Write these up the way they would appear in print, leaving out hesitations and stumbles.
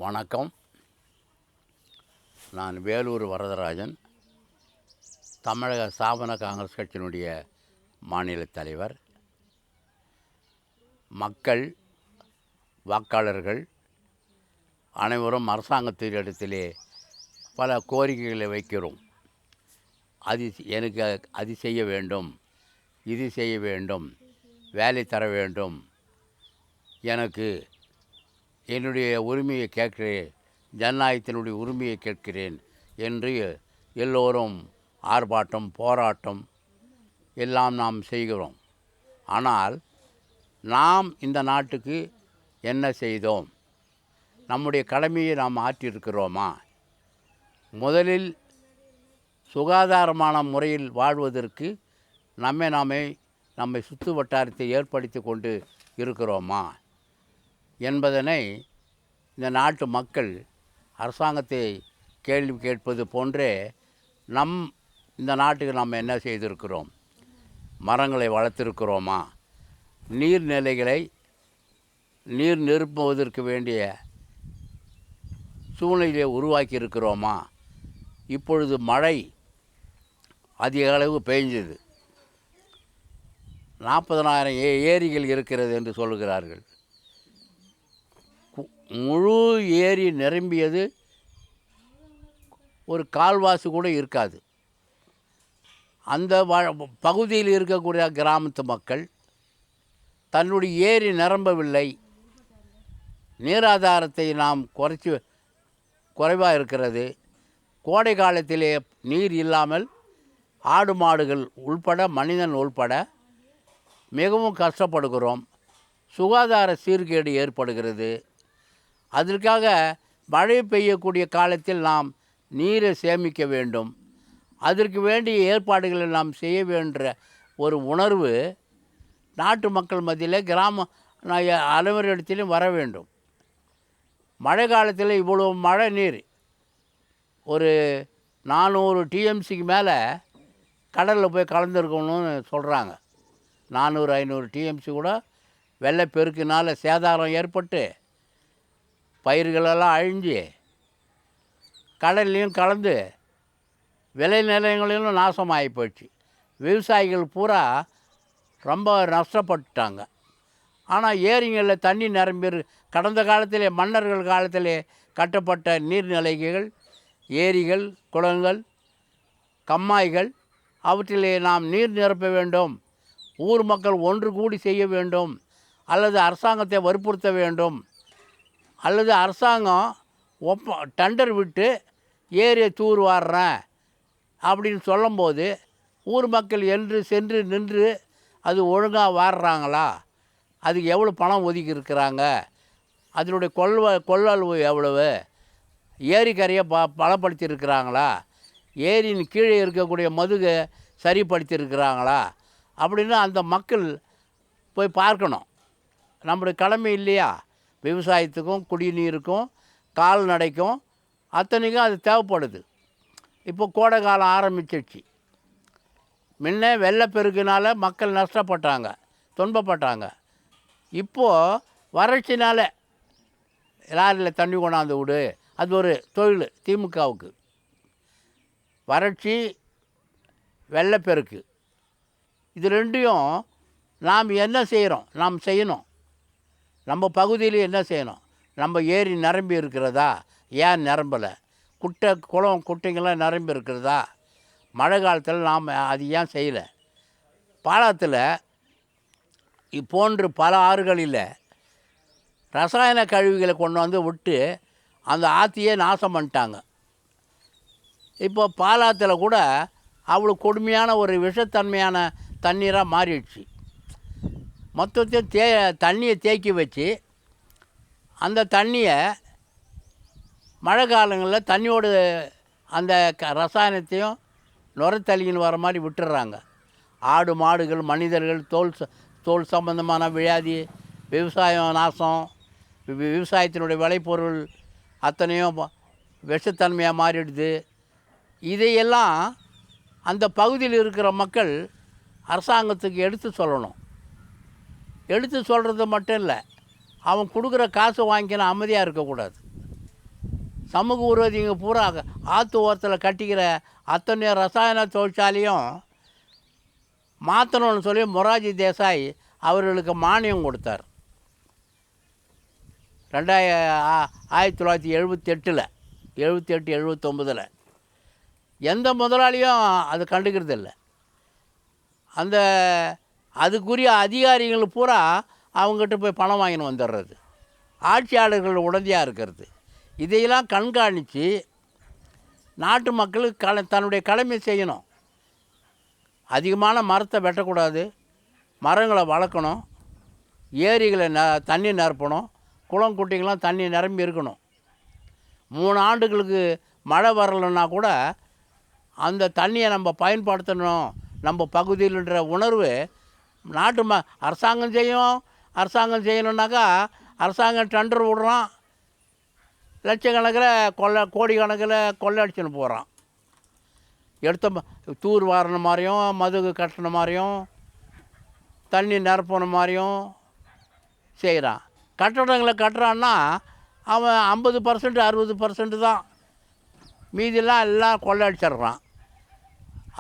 வணக்கம். நான் வேலூர் வரதராஜன், தமிழக ஸ்தாபன காங்கிரஸ் கட்சியினுடைய மாநில தலைவர். மக்கள், வாக்காளர்கள் அனைவரும் அரசாங்கத்திடத்திலே பல கோரிக்கைகளை வைக்கிறோம். எனக்கு அது செய்ய வேண்டும், இது செய்ய வேண்டும், வேலை தர வேண்டும், எனக்கு என்னுடைய உரிமையை கேட்கிறேன், ஜனநாயகத்தினுடைய உரிமையை கேட்கிறேன் என்று எல்லோரும் ஆர்ப்பாட்டம், போராட்டம் எல்லாம் நாம் செய்கிறோம். ஆனால் நாம் இந்த நாட்டுக்கு என்ன செய்தோம்? நம்முடைய கடமையை நாம் ஆற்றியிருக்கிறோமா? முதலில் சுகாதாரமான முறையில் வாழ்வதற்கு நம்மை சுற்று வட்டாரத்தை ஏற்படுத்தி கொண்டு இருக்கிறோமா என்பதனை இந்த நாட்டு மக்கள் அரசாங்கத்தை கேள்வி கேட்பது போன்றே இந்த நாட்டுக்கு நம்ம என்ன செய்திருக்கிறோம்? மரங்களை வளர்த்திருக்கிறோமா? நீர்நிலைகளை நீர் நிரப்புவதற்கு வேண்டிய சூழ்நிலையை உருவாக்கி இருக்கிறோமா? இப்பொழுது மழை அதிக அளவு பெய்ஞ்சது. 40,000 ஏரிகள் இருக்கிறது என்று சொல்கிறார்கள். முழு ஏரி நிரம்பியது ஒரு கால்வாசி கூட இருக்காது. அந்த பகுதியில் இருக்கக்கூடிய கிராமத்து மக்கள் தன்னுடைய ஏரி நிரம்பவில்லை, நீராதாரத்தை நாம் குறைவாக இருக்கிறது, கோடை காலத்திலே நீர் இல்லாமல் ஆடு மாடுகள் உள்பட மனிதன் உள்பட மிகவும் கஷ்டப்படுகிறோம். சுகாதார சீர்கேடு ஏற்படுகிறது. அதற்காக மழை பெய்யக்கூடிய காலத்தில் நாம் நீரை சேமிக்க வேண்டும். அதற்கு வேண்டிய ஏற்பாடுகளை நாம் செய்ய வேண்டிய ஒரு உணர்வு நாட்டு மக்கள் மத்தியில் கிராம அனைவரிடத்திலும் வர வேண்டும். மழை காலத்தில் இவ்வளோ மழை நீர் ஒரு 400 டிஎம்சிக்கு மேலே கடலில் போய் கலந்துருக்கணும்னு சொல்கிறாங்க. 400-500 டிஎம்சி கூட வெள்ளப்பெருக்கினால் சேதாரம் ஏற்பட்டு பயிர்களெல்லாம் அழிஞ்சு கடல்லையும் கலந்து விளை நிலையங்களிலும் நாசமாகி போயிடுச்சு. விவசாயிகள் பூரா ரொம்ப நஷ்டப்பட்டுட்டாங்க. ஆனால் ஏரிங்களில் தண்ணி நிரம்பி கடந்த காலத்திலே மன்னர்கள் காலத்திலே கட்டப்பட்ட நீர்நிலைகள், ஏரிகள், குளங்கள், கம்மாய்கள் அவற்றிலே நாம் நீர் நிரப்ப வேண்டும். ஊர் மக்கள் ஒன்று கூடி செய்ய வேண்டும், அல்லது அரசாங்கத்தை வற்புறுத்த வேண்டும், அல்லது அரசாங்கம் டெண்டர் விட்டு ஏரியை தூர் வாடுறேன் அப்படின்னு சொல்லும்போது ஊர் மக்கள் சென்று நின்று அது ஒழுங்காக வாடுறாங்களா, அதுக்கு எவ்வளோ பணம் ஒதுக்கி இருக்கிறாங்க, அதனுடைய கொள்ளளவு எவ்வளவு, ஏரிக்கரையை பலப்படுத்தியிருக்கிறாங்களா, ஏரியின் கீழே இருக்கக்கூடிய மதுகை சரிப்படுத்தியிருக்கிறாங்களா அப்படின்னு அந்த மக்கள் போய் பார்க்கணும். நம்முடைய கடமை இல்லையா? விவசாயத்துக்கும் குடிநீருக்கும் கால்நடைக்கும் அத்தனைக்கும் அது தேவைப்படுது. இப்போ கோடை காலம் ஆரம்பிச்சிடுச்சு. முன்ன வெள்ளப்பெருக்கினால் மக்கள் நஷ்டப்பட்டாங்க, துன்பப்பட்டாங்க. இப்போது வறட்சினால் லாரியில் தண்ணி கொண்டாந்து விடு, அது ஒரு தொழில் திமுகவுக்கு. வறட்சி, வெள்ளப்பெருக்கு, இது ரெண்டையும் நாம் என்ன செய்கிறோம்? நாம் செய்யணும். நம்ம பகுதியில் என்ன செய்யணும்? நம்ம ஏரி நிரம்பி இருக்கிறதா? ஏன் நிரம்பலை? குளம் குட்டைங்கள்லாம் நிரம்பி இருக்கிறதா? மழை காலத்தில் நாம் அது ஏன் செய்யலை? பாலாத்தில் இப்போன்று பல ஆறுகளில் ரசாயன கழிவுகளை கொண்டு வந்து விட்டு அந்த ஆற்றையே நாசம் பண்ணிட்டாங்க. இப்போ பாலாத்தில் கூட அவ்வளோ கொடுமையான ஒரு விஷத்தன்மையான தண்ணீராக மாறிடுச்சு. மொத்தத்தையும் தண்ணியை தேக்கி வச்சு அந்த தண்ணியை மழை காலங்களில் தண்ணியோடு அந்த ரசாயனத்தையும் நுரத்தள்ளின்னு வர மாதிரி விட்டுடுறாங்க. ஆடு மாடுகள், மனிதர்கள், தோல் சம்பந்தமான வியாதி, விவசாயம் நாசம், விவசாயத்தினுடைய விளைபொருள் அத்தனையும் விஷத்தன்மையாக மாறிடுது. இதையெல்லாம் அந்த பகுதியில் இருக்கிற மக்கள் அரசாங்கத்துக்கு எடுத்து சொல்லணும். எடுத்து சொல்கிறது மட்டும் இல்லை, அவன் கொடுக்குற காசு வாங்கிக்கின அமைதியாக இருக்கக்கூடாது. சமூக விரோதிங்க பூரா ஆற்று ஓரத்தில் கட்டிக்கிற அத்தனை ரசாயன தொழிற்சாலையும் மாற்றணும்னு சொல்லி மொரார்ஜி தேசாய் அவர்களுக்கு மானியம் கொடுத்தார். 1978 79 எந்த முதலாளியும் அது கண்டுக்கிறது இல்லை. அந்த அதுக்குரிய அதிகாரிகள் பூரா அவங்ககிட்ட போய் பணம் வாங்கின்னு வந்துடுறது, ஆட்சியாளர்கள் உடந்தையாக இருக்கிறது. இதையெல்லாம் கண்காணித்து நாட்டு மக்களுக்கு தன்னுடைய கடமை செய்யணும். அதிகமான மரத்தை வெட்டக்கூடாது, மரங்களை வளர்க்கணும், ஏரிகளை தண்ணி நிரப்பணும், குளம் குட்டைகள்லாம் தண்ணி நிரம்பி இருக்கணும். 3 ஆண்டுகளுக்கு மழை வரலைன்னா கூட அந்த தண்ணியை நம்ம பயன்படுத்தணும் நம்ம பகுதியில்ன்ற உணர்வு நாட்டு அரசாங்கம் செய்யணுன்னாக்கா அரசாங்கம் டெண்டர் விடுறான், லட்சக்கணக்கில் கோடிக்கணக்கில் கொள்ளை அடிச்சுன்னு போகிறான். எடுத்த தூர் வாரின மாதிரியும் மதுகு கட்டின மாதிரியும் தண்ணி நிரப்பின மாதிரியும் செய்கிறான். கட்டடங்களை கட்டுறான்னா அவன் 50% 60% தான், மீதியெல்லாம் எல்லாம் கொள்ளை அடிச்சிட்றான்.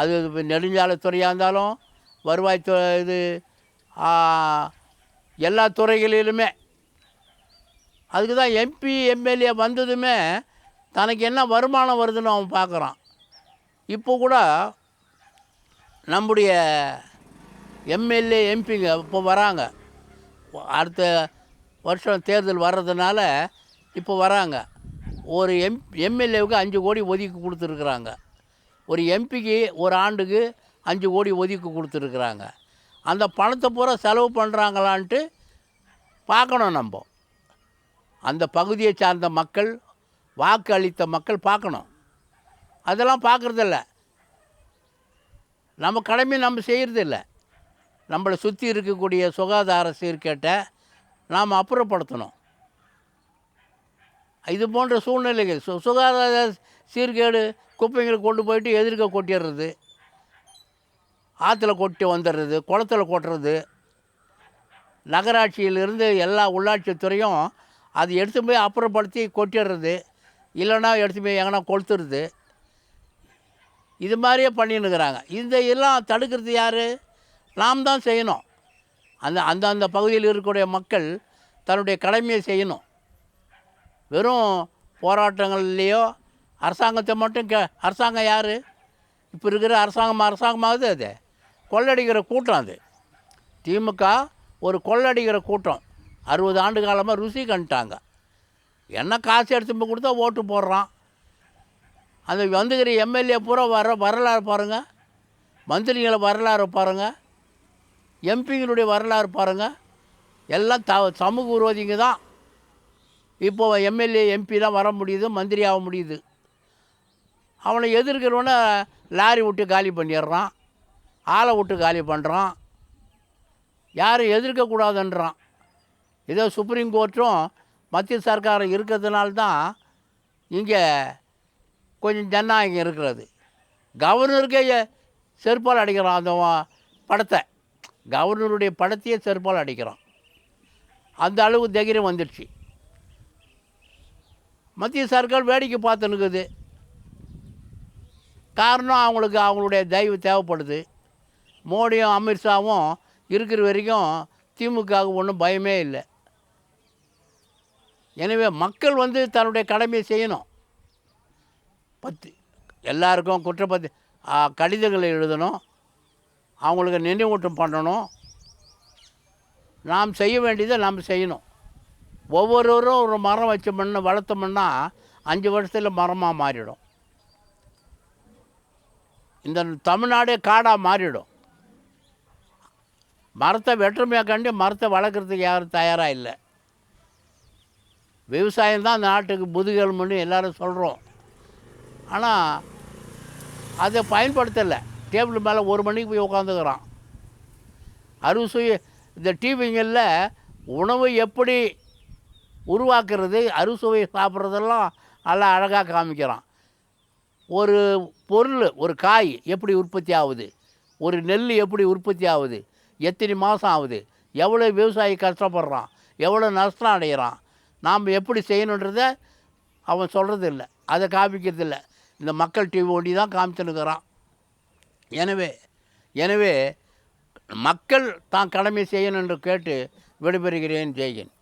அது நெடுஞ்சாலைத்துறையாக இருந்தாலும் வருவாய் எல்லா துறைகளிலுமே. அதுக்கு தான் எம்பி எம்எல்ஏ வந்ததுமே தனக்கு என்ன வருமானம் வருதுன்னு அவன் பார்க்குறான். இப்போ கூட நம்முடைய எம்எல்ஏ எம்பிங்க இப்போ வராங்க, அடுத்த வருஷம் தேர்தல் வர்றதுனால இப்போ வராங்க. ஒரு எம்எல்ஏவுக்கு 5 கோடி ஒதுக்கி கொடுத்துருக்குறாங்க, ஒரு எம்பிக்கு ஒரு ஆண்டுக்கு 5 கோடி ஒதுக்கி கொடுத்துருக்குறாங்க. அந்த பணத்தை பூரா செலவு பண்ணுறாங்களான்ட்டு பார்க்கணும். நம்ம அந்த பகுதியை சார்ந்த மக்கள், வாக்கு அளித்த மக்கள் பார்க்கணும். அதெல்லாம் பார்க்குறதில்ல. நம்ம கடமை நம்ம செய்கிறதில்ல. நம்மளை சுற்றி இருக்கக்கூடிய சுகாதார சீர்கேட்டை நாம் அப்புறப்படுத்தணும். இது போன்ற சூழ்நிலைகள் சுகாதார சீர்கேடு குப்பைங்களை கொண்டு போயிட்டு எதிர்க்க கொட்டிடுறது, ஆற்றுல கொட்டி வந்துடுறது, குளத்தில் கொட்டுறது. நகராட்சியிலிருந்து எல்லா உள்ளாட்சித்துறையும் அது எடுத்து போய் அப்புறப்படுத்தி கொட்டிடுறது, இல்லைன்னா எடுத்து போய் எங்கன்னா கொளுத்துறது. இது மாதிரியே பண்ணின்னுக்கிறாங்க. எல்லாம் தடுக்கிறது யார்? நாம் தான் செய்யணும். அந்த பகுதியில் இருக்கக்கூடிய மக்கள் தன்னுடைய கடமையை செய்யணும். வெறும் போராட்டங்கள்லேயோ அரசாங்கத்தை மட்டும் அரசாங்கம் யார்? இப்போ இருக்கிற அரசாங்கமாகுது. அது கொள்ளடிக்கிற கூட்டம். அது திமுக ஒரு கொள்ளடிக்கிற கூட்டம். 60 ஆண்டு காலமாக ருசி கண்டுட்டாங்க. என்ன காசு எடுத்து போய் கொடுத்தா ஓட்டு போடுறான். அந்த வந்துக்கிற எம்எல்ஏ பூரா வரலாறு பாருங்கள், மந்திரிகளை வரலாறு பாருங்கள், எம்பிங்களுடைய வரலாறு பாருங்கள். எல்லாம் சமூக விரோதிங்க தான். இப்போது எம்எல்ஏ எம்பிலாம் வர முடியுது, மந்திரி ஆக முடியுது. அவனை எதிர்க்கிறவனை லாரி விட்டு காலி பண்ணிடுறான், ஆளை விட்டு காலி பண்ணுறான், யாரும் எதிர்க்கக்கூடாதுன்றான். இதோ சுப்ரீம் கோர்ட்டும் மத்திய சர்க்காரம் இருக்கிறதுனால்தான் இங்கே கொஞ்சம் ஜனநாயகம் இருக்கிறது. கவர்னருக்கே செருப்பால் அடிக்கிறான். அந்த படத்தை, கவர்னருடைய படத்தையே செருப்பால் அடிக்கிறான். அந்த அளவு தைரியம் வந்துடுச்சு. மத்திய சர்க்கார் வேடிக்கை பார்த்துன்னுக்குது. காரணம் அவங்களுடைய தயவு தேவைப்படுது. மோடியும் அமித்ஷாவும் இருக்கிற வரைக்கும் திமுகவுக்கு ஒன்றும் பயமே இல்லை. எனவே மக்கள் தன்னுடைய கடமையை செய்யணும். எல்லாருக்கும் குற்றப்பத்தி கடிதங்களை எழுதணும், அவங்களுக்கு நினைவூட்டம் பண்ணணும். நாம் செய்ய வேண்டியதை நாம் செய்யணும். ஒவ்வொருவரும் ஒரு மரம் வளர்த்தோம்னா 5 வருஷத்தில் மரமாக மாறிடும். இந்த தமிழ்நாடே காடாக மாறிடும். மரத்தை வெற்றுமையாக கண்டு மரத்தை வளர்க்குறதுக்கு யாரும் தயாராக இல்லை. விவசாயம்தான் அந்த நாட்டுக்கு முதுகெலும்புன்னு எல்லோரும் சொல்கிறோம். ஆனால் அதை பயன்படுத்தலை. டேபிள் மேலே 1 மணிக்கு போய் உட்காந்துக்கிறான். அறுசுவை இந்த டிவிங்களில் உணவு எப்படி உருவாக்குறது, அறுசுவை சாப்பிட்றதெல்லாம் நல்லா அழகாக காமிக்கிறான். ஒரு பொருள், ஒரு காய் எப்படி உற்பத்தி ஆகுது, ஒரு நெல் எப்படி உற்பத்தி ஆகுது, எத்தனை மாதம் ஆகுது, எவ்வளோ விவசாயி கஷ்டப்படுறான், எவ்வளோ நஷ்டம் அடைகிறான், நாம் எப்படி செய்யணுன்றதை அவன் சொல்கிறது இல்லை, அதை காமிக்கிறது இல்லை. இந்த மக்கள் டிவி ஒண்டி தான் காமிச்சுன்னுக்கிறான். எனவே எனவே மக்கள் தான் கடமை செய்யணும் என்று கேட்டு விடைபெறுகிறேன். ஜெய்ஹிந்த்.